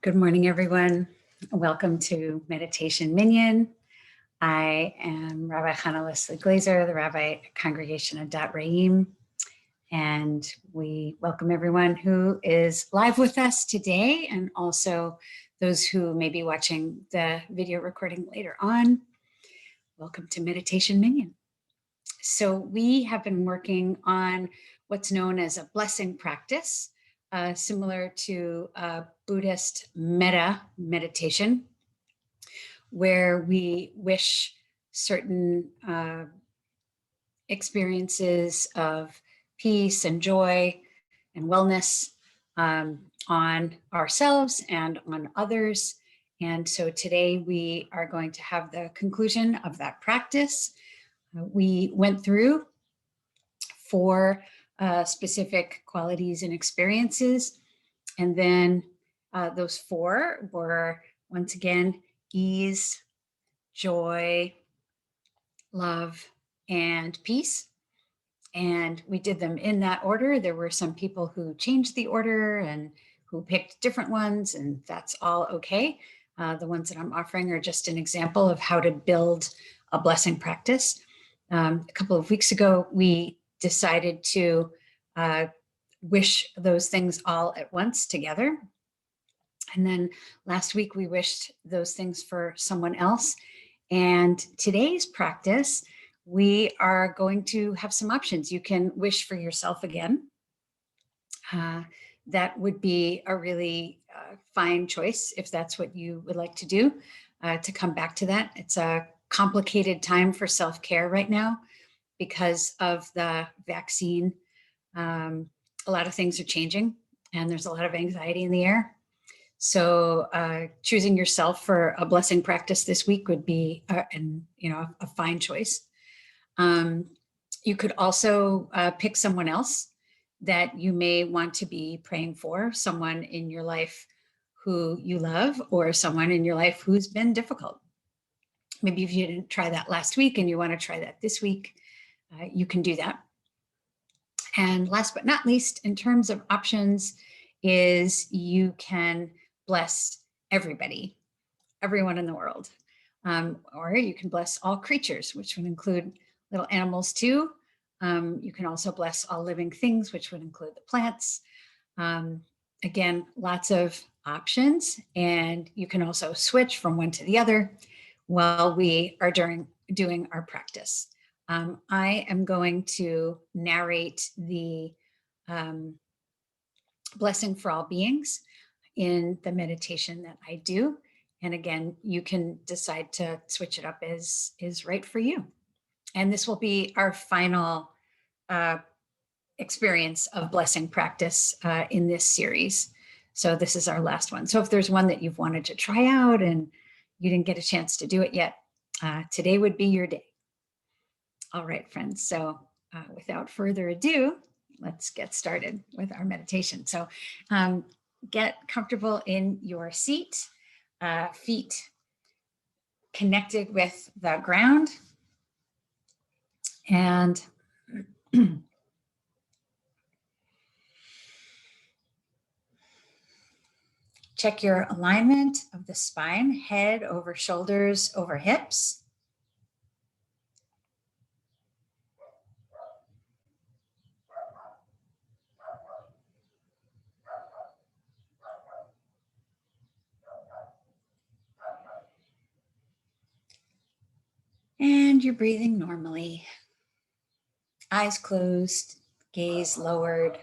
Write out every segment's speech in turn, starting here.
Good morning, everyone. Welcome to Meditation Minyan. I am Rabbi Chana Leslie Glazer, the Rabbi at Congregation of Dat Re'im, and we welcome everyone who is live with us today and also those who may be watching the video recording later on. Welcome to Meditation Minyan. So we have been working on what's known as a blessing practice, similar to a Buddhist meditation, where we wish certain experiences of peace and joy and wellness on ourselves and on others. And so today we are going to have the conclusion of that practice. We went through 4 specific qualities and experiences. And then those 4 were, once again, ease, joy, love, and peace. And we did them in that order. There were some people who changed the order and who picked different ones, and that's all okay. The ones that I'm offering are just an example of how to build a blessing practice. A couple of weeks ago, we decided to wish those things all at once together. And then last week, we wished those things for someone else. And today's practice, we are going to have some options. You can wish for yourself again. That would be a really fine choice if that's what you would like to do, to come back to that. It's a complicated time for self-care right now because of the vaccine. A lot of things are changing and there's a lot of anxiety in the air. So choosing yourself for a blessing practice this week would be a fine choice. You could also pick someone else that you may want to be praying for, someone in your life who you love or someone in your life who's been difficult. Maybe if you didn't try that last week and you want to try that this week, you can do that. And last but not least, in terms of options, is you can bless everybody, everyone in the world. Or you can bless all creatures, which would include little animals too. You can also bless all living things, which would include the plants. Again, lots of options, and you can also switch from one to the other while we are doing our practice. I am going to narrate the blessing for all beings in the meditation that I do. And again, you can decide to switch it up as is right for you. And this will be our final experience of blessing practice in this series. So this is our last one. So if there's one that you've wanted to try out and you didn't get a chance to do it yet, today would be your day. All right, friends. So without further ado, let's get started with our meditation. So get comfortable in your seat, feet connected with the ground, and check your alignment of the spine, head over shoulders over hips. And you're breathing normally. Eyes closed, gaze lowered.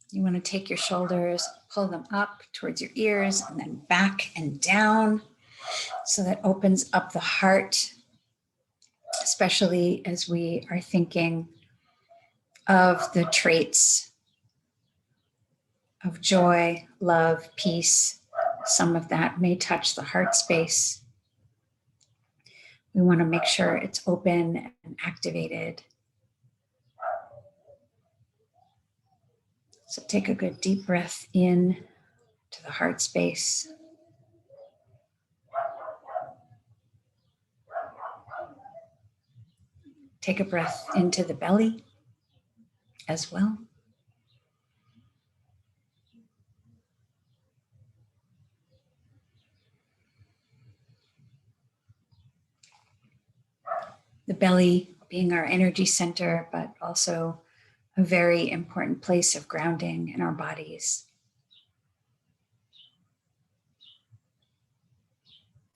You want to take your shoulders, pull them up towards your ears, and then back and down. So that opens up the heart, especially as we are thinking of the traits of joy, love, peace. Some of that may touch the heart space. We want to make sure it's open and activated. So take a good deep breath in to the heart space. Take a breath into the belly as well. The belly being our energy center, but also a very important place of grounding in our bodies.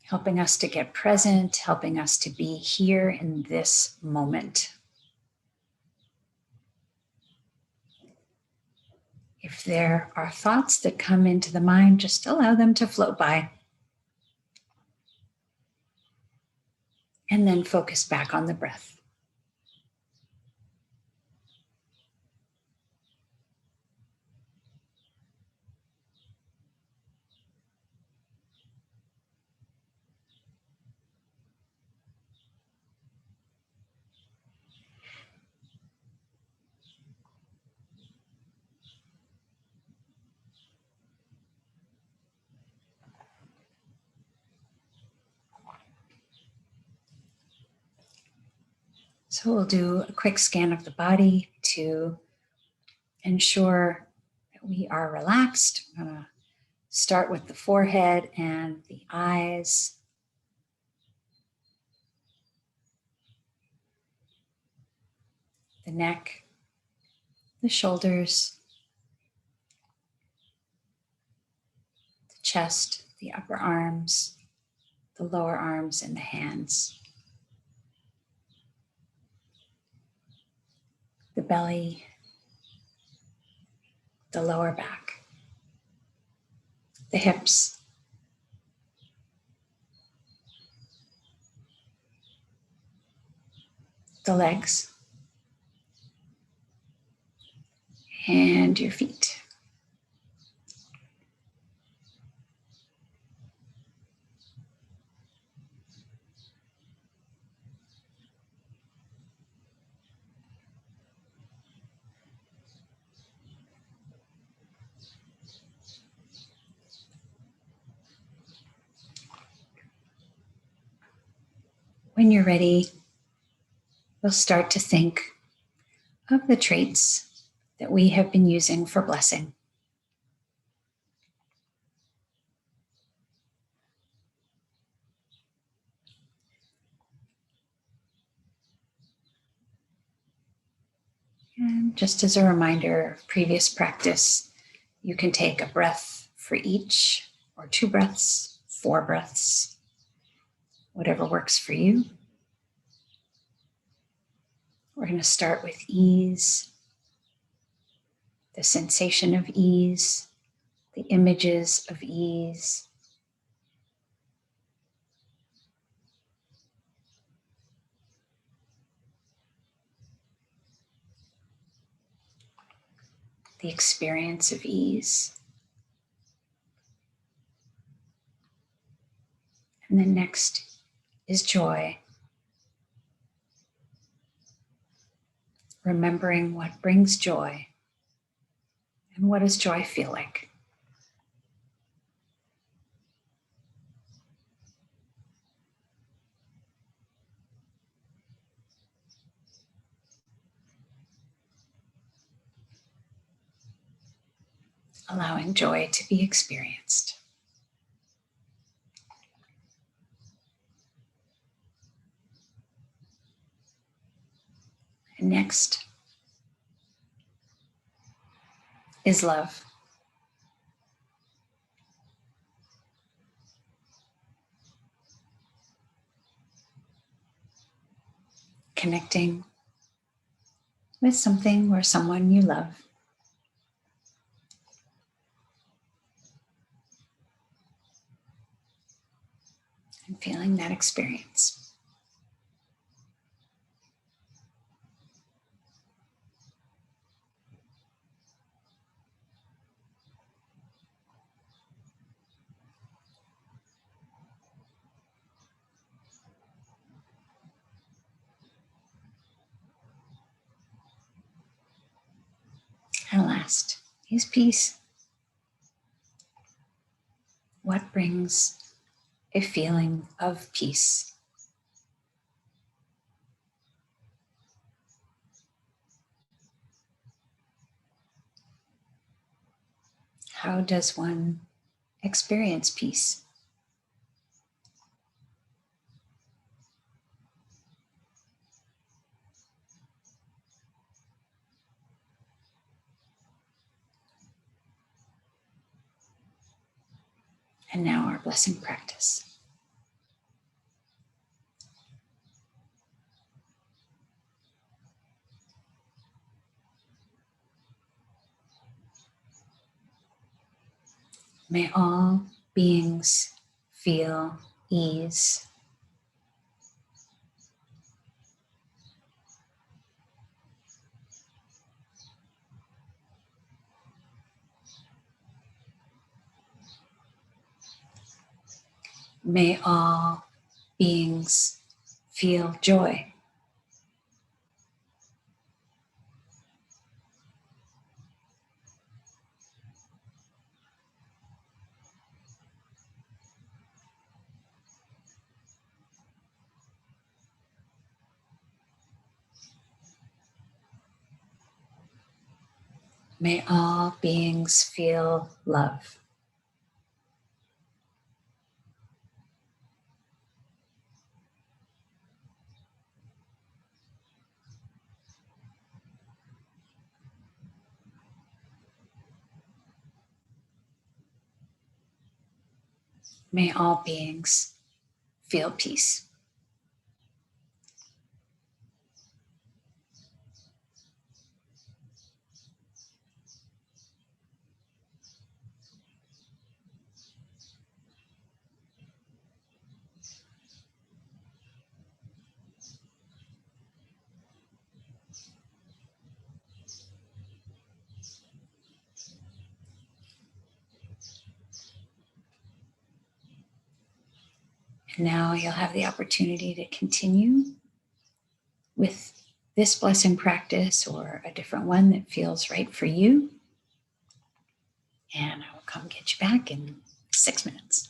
Helping us to get present, helping us to be here in this moment. If there are thoughts that come into the mind, just allow them to float by. And then focus back on the breath. So we'll do a quick scan of the body to ensure that we are relaxed. I'm going to start with the forehead and the eyes. The neck, the shoulders, the chest, the upper arms, the lower arms, and the hands. The belly, the lower back, the hips, the legs, and your feet. When you're ready, we'll start to think of the traits that we have been using for blessing. And just as a reminder of previous practice, you can take a breath for each, or 2 breaths, 4 breaths, whatever works for you. We're going to start with ease, the sensation of ease, the images of ease. The experience of ease. And then next is joy. Remembering what brings joy. And what does joy feel like? Allowing joy to be experienced. And next is love. Connecting with something or someone you love. And feeling that experience. And last is peace. What brings a feeling of peace? how does one experience peace? And now our blessing practice. May all beings feel ease. May all beings feel joy. May all beings feel love. May all beings feel peace. And now you'll have the opportunity to continue with this blessing practice or a different one that feels right for you. And I will come get you back in 6 minutes.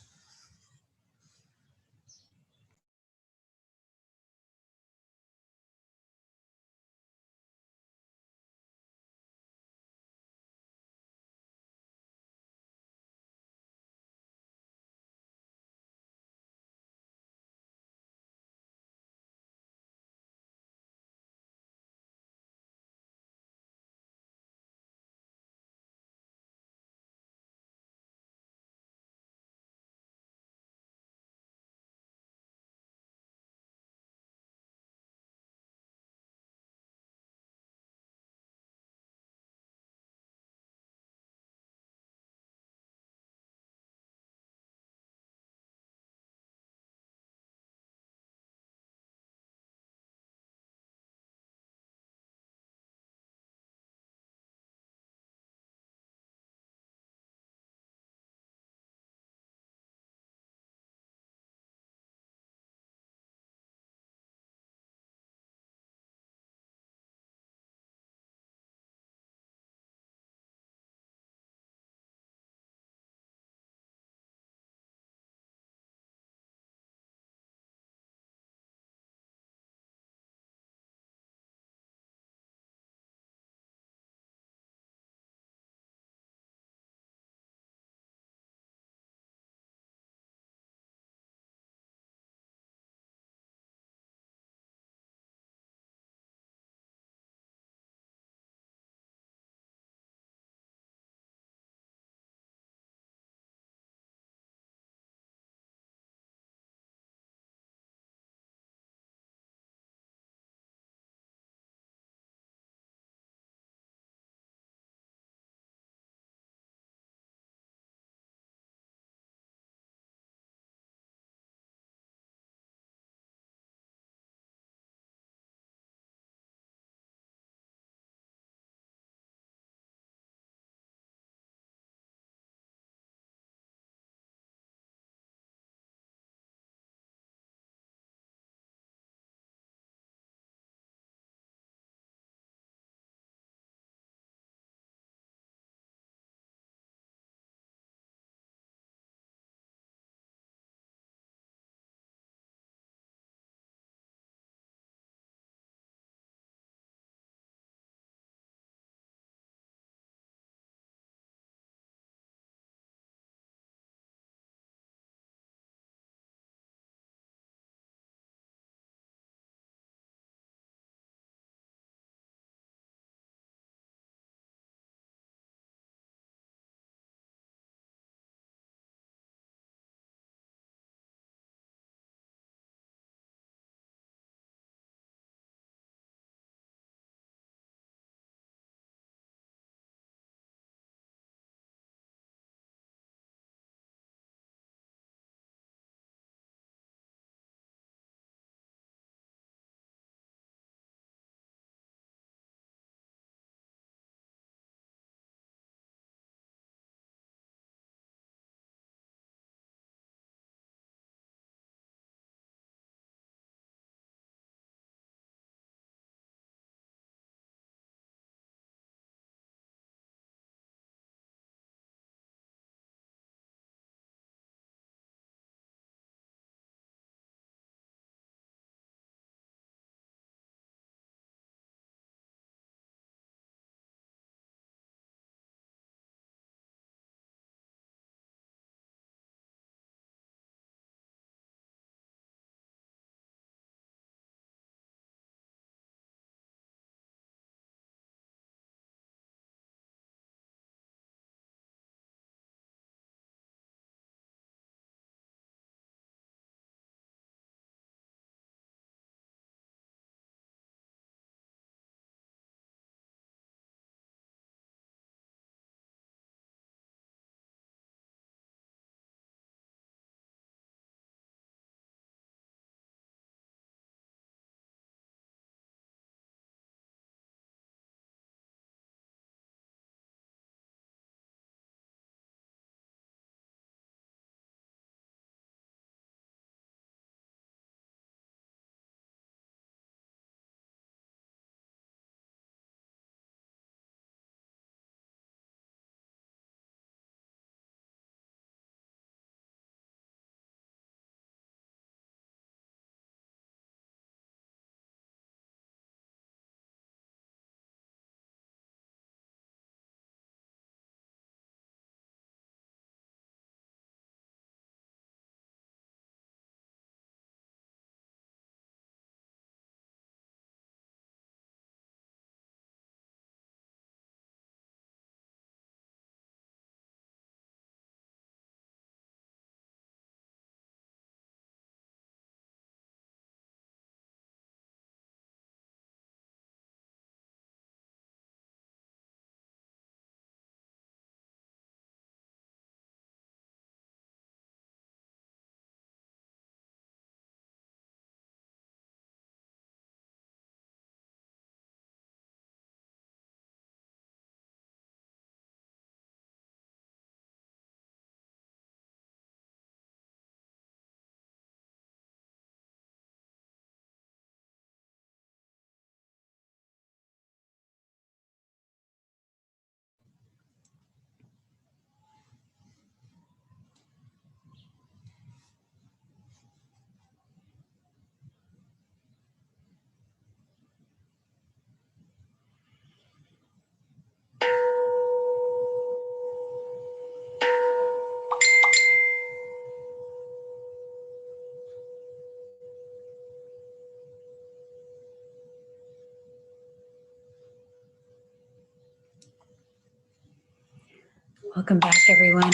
Welcome back, everyone.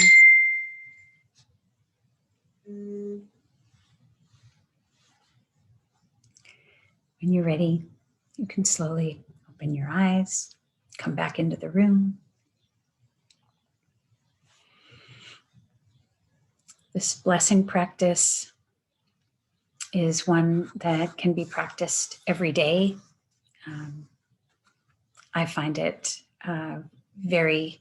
When you're ready, you can slowly open your eyes, come back into the room. This blessing practice is one that can be practiced every day. I find it very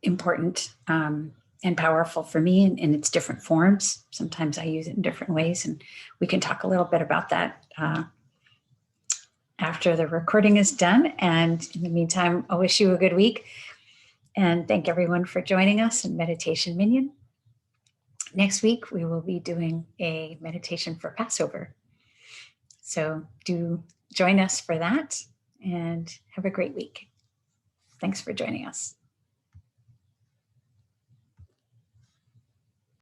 important and powerful for me in its different forms. Sometimes I use it in different ways, and we can talk a little bit about that after the recording is done. And in the meantime, I wish you a good week and thank everyone for joining us in Meditation Minyan. Next week, we will be doing a meditation for Passover. So do join us for that and have a great week. Thanks for joining us.